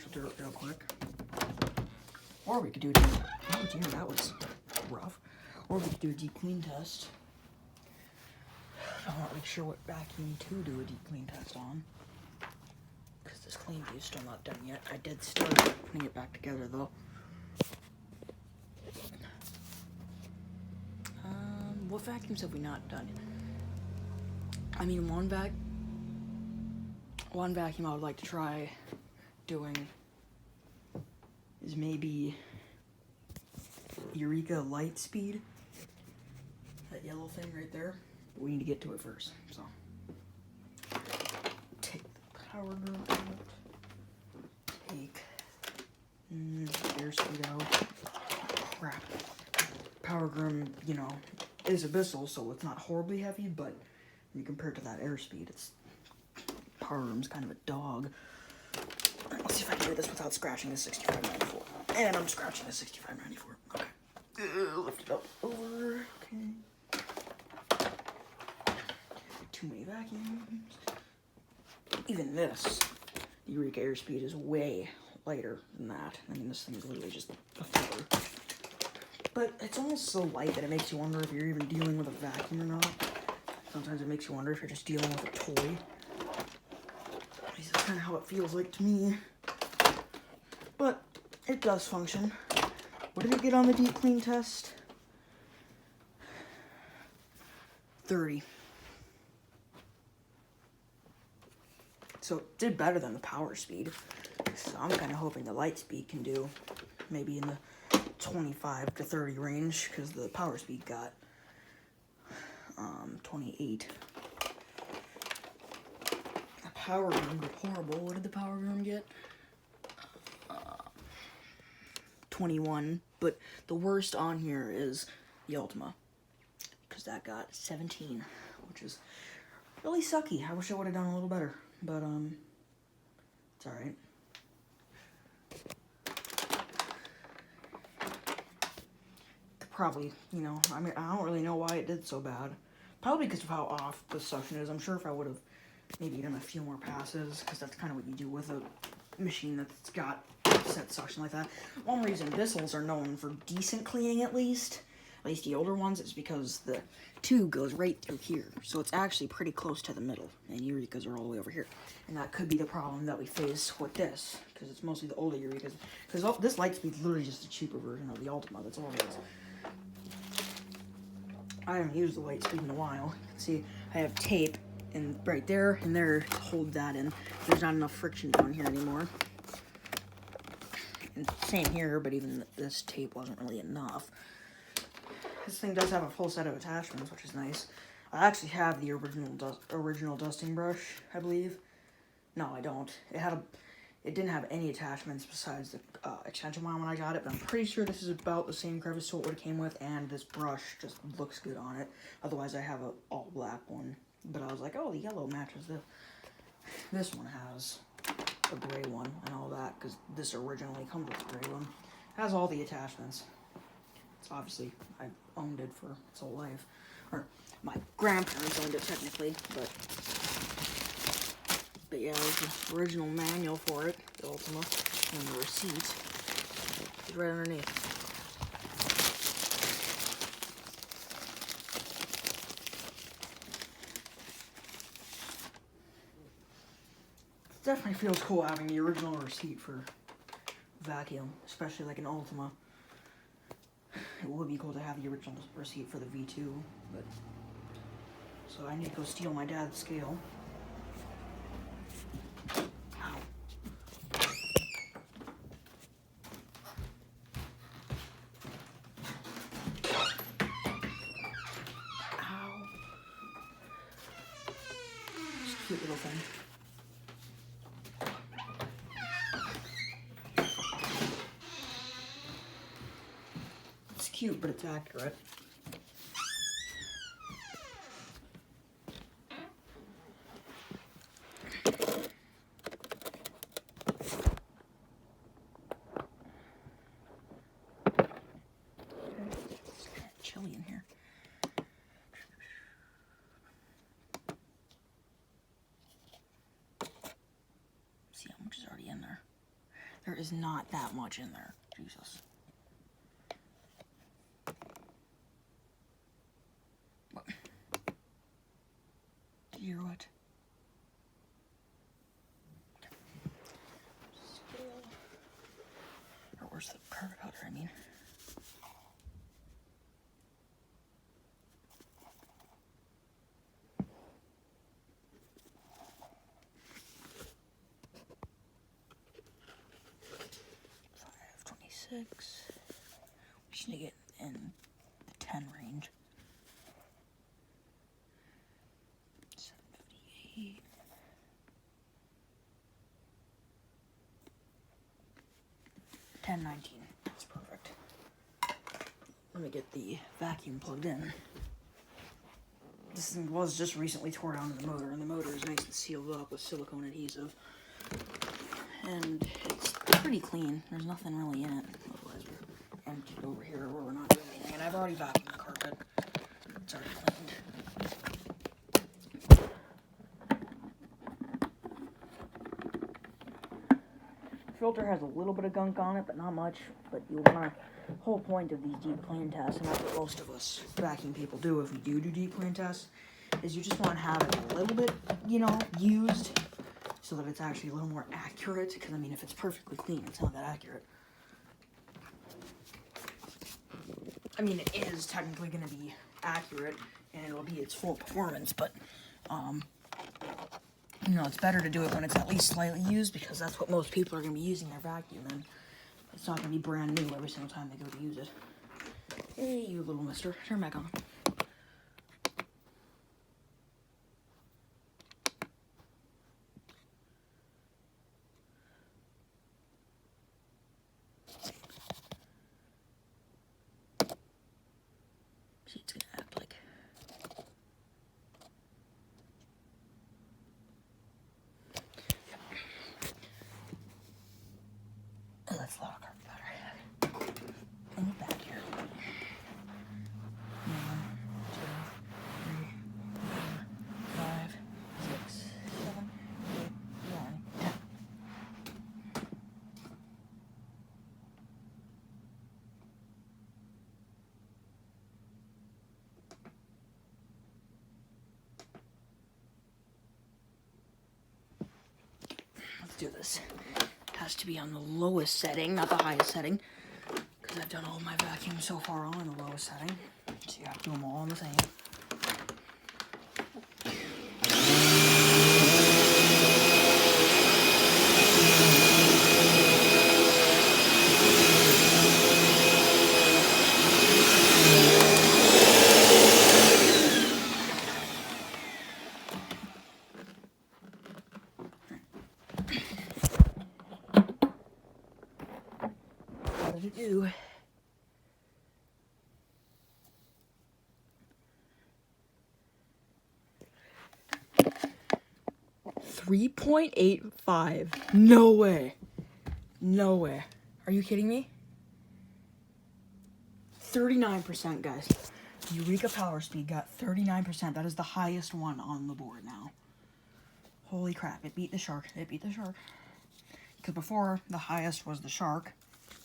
bunch of dirt real quick. Or we could do a oh dear, that was rough. Or we could do a deep clean test. I'm not really sure what vacuum to do a deep clean test on, because this clean view is still not done yet. I did start putting it back together though. What vacuums have we not done? I mean, one vacuum I would like to try doing is maybe Eureka light speed. That yellow thing right there. But we need to get to it first. So take the power groom out. Take airspeed out. Crap. Power groom, you know, is abyssal, so it's not horribly heavy, but when you compare it to that airspeed, it's power room's kind of a dog. Alright, let's see if I can do this without scratching the 6594. And I'm scratching the 6594. Okay. Lift it up over. Okay. Too many vacuums. Even this, the Eureka airspeed is way lighter than that. I mean, this thing is literally just a feather. But it's almost so light that it makes you wonder if you're even dealing with a vacuum or not. Sometimes it makes you wonder if you're just dealing with a toy. At least that's kind of how it feels like to me. But it does function. What did it get on the deep clean test? 30. So it did better than the power speed. So I'm kind of hoping the light speed can do maybe in the 25 to 30 range, because the power speed got 28. The power room did horrible. What did the power room get? 21. But the worst on here is the Ultima, because that got 17, which is really sucky. I wish I would have done a little better, but it's alright. Probably, you know, I mean, I don't really know why it did so bad. Probably because of how off the suction is. I'm sure if I would have maybe done a few more passes, because that's kind of what you do with a machine that's got set suction like that. One reason Bissell's are known for decent cleaning, at least the older ones, is because the tube goes right through here. So it's actually pretty close to the middle, and Eurekas are all the way over here. And that could be the problem that we face with this, because it's mostly the older Eurekas. Because this light speed is literally just a cheaper version of the Ultima, that's all it is. I haven't used the light speed in a while. You can see I have tape and right there and there to hold that in. There's not enough friction down here anymore. And same here, but even this tape wasn't really enough. This thing does have a full set of attachments, which is nice. I actually have the original dusting brush, I believe. No, I don't. It didn't have any attachments besides the extension wire when I got it, but I'm pretty sure this is about the same crevice to what it came with, and this brush just looks good on it. Otherwise, I have a all black one, but I was like, oh, the yellow matches this. This one has a gray one and all that, because this originally comes with a gray one. It has all the attachments. It's obviously, I've owned it for its whole life. Or, my grandparents owned it technically, but yeah, there's the original manual for it, the Ultima, and the receipt. It's right underneath. It definitely feels cool having the original receipt for vacuum, especially like an Ultima. It would be cool to have the original receipt for the V2, but so I need to go steal my dad's scale. Cute little thing. It's cute, but it's accurate. It's kind of chilly in here. See how much is already in there. There is not that much in there. Jesus. What? Did you hear what? Scale. Or where's the powder powder, I mean? We just need to get in the 10 range. 758. $10.19. That's perfect. Let me get the vacuum plugged in. This thing was just recently tore down in the motor, and the motor is nice and sealed up with silicone adhesive. And it's pretty clean. There's nothing really in it. Otherwise, we're emptied over here where we're not doing anything. And I've already vacuumed the carpet. It's already cleaned. The filter has a little bit of gunk on it, but not much. But you want to. The whole point of these deep clean tests, and that's what most of us vacuum people do if we do deep clean tests, is you just want to have it a little bit, used. So that it's actually a little more accurate, because I mean, if it's perfectly clean, it's not that accurate. I mean, it is technically going to be accurate, and it'll be its full performance, but, it's better to do it when it's at least slightly used, because that's what most people are going to be using their vacuum in. It's not going to be brand new every single time they go to use it. Hey, you little mister, turn back on. It's gonna act like let's lock our battery in the back here. 1, 2, 3, 4, 5, 6, 7, 8, 9, 10. Let's do this. It has to be on the lowest setting, not the highest setting, because I've done all my vacuums so far on the lowest setting. So you have to do them all on the same. What did it do? $3.85. No way. No way. Are you kidding me? 39%, guys. Eureka Power Speed got 39%. That is the highest one on the board now. Holy crap. It beat the Shark. It beat the Shark. Because before, the highest was the Shark.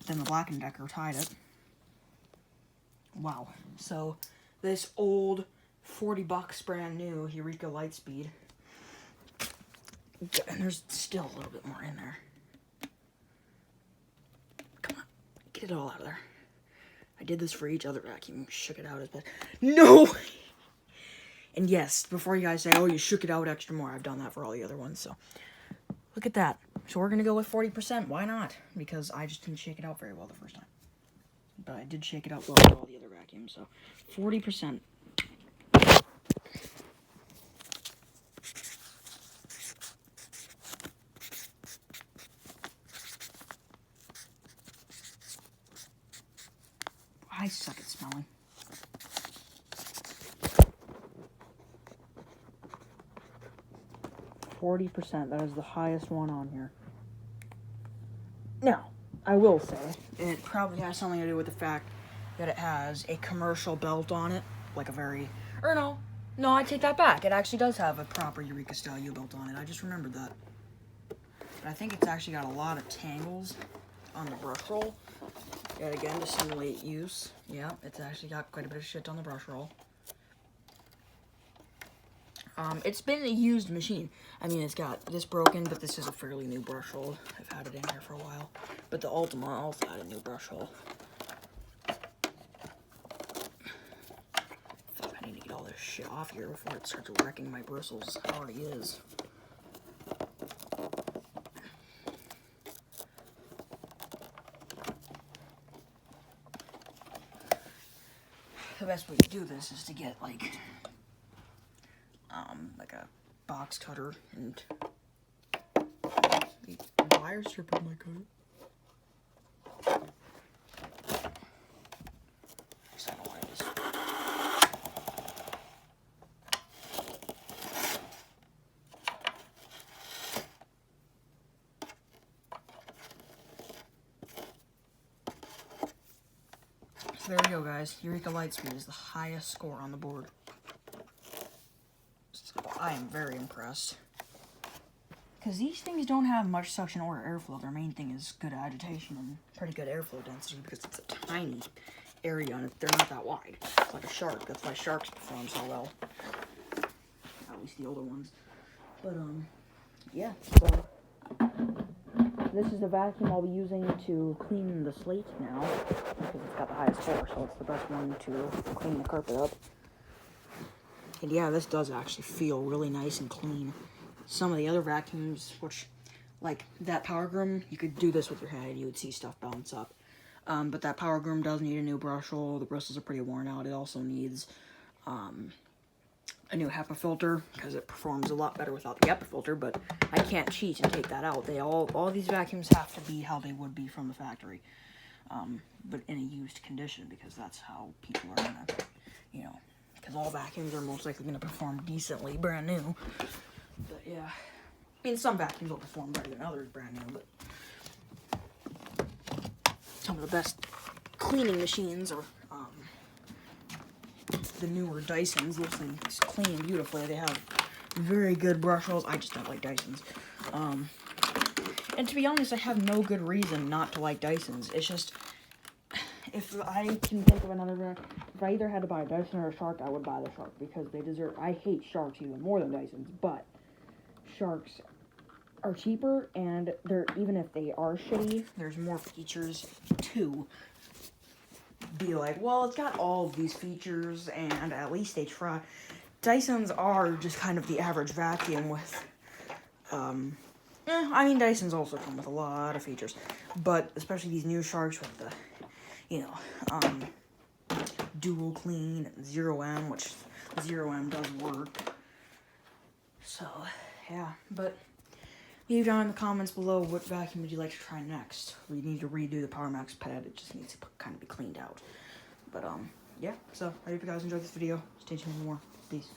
Then the Black & Decker tied it. Wow. So, this old $40 brand new Eureka Lightspeed. And there's still a little bit more in there. Come on. Get it all out of there. I did this for each other vacuum. Shook it out as best. No! And yes, before you guys say, oh, you shook it out extra more, I've done that for all the other ones, so. Look at that. So we're going to go with 40%. Why not? Because I just didn't shake it out very well the first time. But I did shake it out well for all the other vacuums, so. 40%. I suck at smelling. %. That is the highest one on here. Now, I will say, it probably has something to do with the fact that it has a commercial belt on it, like a very, or no, I take that back. It actually does have a proper Eureka style U-belt on it. I just remembered that. But I think it's actually got a lot of tangles on the brush roll. Yet again, to simulate use. Yeah, it's actually got quite a bit of shit on the brush roll. It's been a used machine. I mean, it's got this broken, but this is a fairly new brush roll. I've had it in here for a while. But the Ultima also had a new brush roll. Fuck, I need to get all this shit off here before it starts wrecking my bristles. It already is. The best way to do this is to get like a box cutter and the wire strip of my cutter. I don't want this. So there we go, guys. Eureka Lightspeed is the highest score on the board. So I am very impressed. Because these things don't have much suction or airflow. Their main thing is good agitation and pretty good airflow density because it's a tiny area and they're not that wide. It's like a shark. That's why sharks perform so well. At least the older ones. But, yeah. So, this is the vacuum I'll be using to clean the slate now. Because it's got the highest score, so it's the best one to clean the carpet up. And yeah, this does actually feel really nice and clean. Some of the other vacuums, which, like that Power Groom, you could do this with your head, you would see stuff bounce up. But that Power Groom does need a new brush roll. The bristles are pretty worn out. It also needs a new HEPA filter, because it performs a lot better without the HEPA filter, but I can't cheat and take that out. All these vacuums have to be how they would be from the factory. But in a used condition, because that's how people are gonna, you know, because all vacuums are most likely gonna perform decently brand new. But yeah, I mean, some vacuums will perform better than others brand new, but some of the best cleaning machines are the newer Dysons. Those things clean beautifully. They have very good brush rolls. I just don't like Dysons. And to be honest, I have no good reason not to like Dysons. It's just, if I can think of another brand, if I either had to buy a Dyson or a Shark, I would buy the Shark, because they deserve, I hate Sharks even more than Dysons, but Sharks are cheaper, and they're, even if they are shitty, there's more features to be like, well, it's got all of these features, and at least they try. Dysons are just kind of the average vacuum with, I mean, Dysons also come with a lot of features, but especially these new Sharks with the, you know, dual clean and 0M, which 0M does work. So, yeah, but leave down in the comments below what vacuum would you like to try next. We need to redo the Power Max pad. It just needs to kind of be cleaned out. But, yeah, so I hope you guys enjoyed this video. Stay tuned for more. Peace.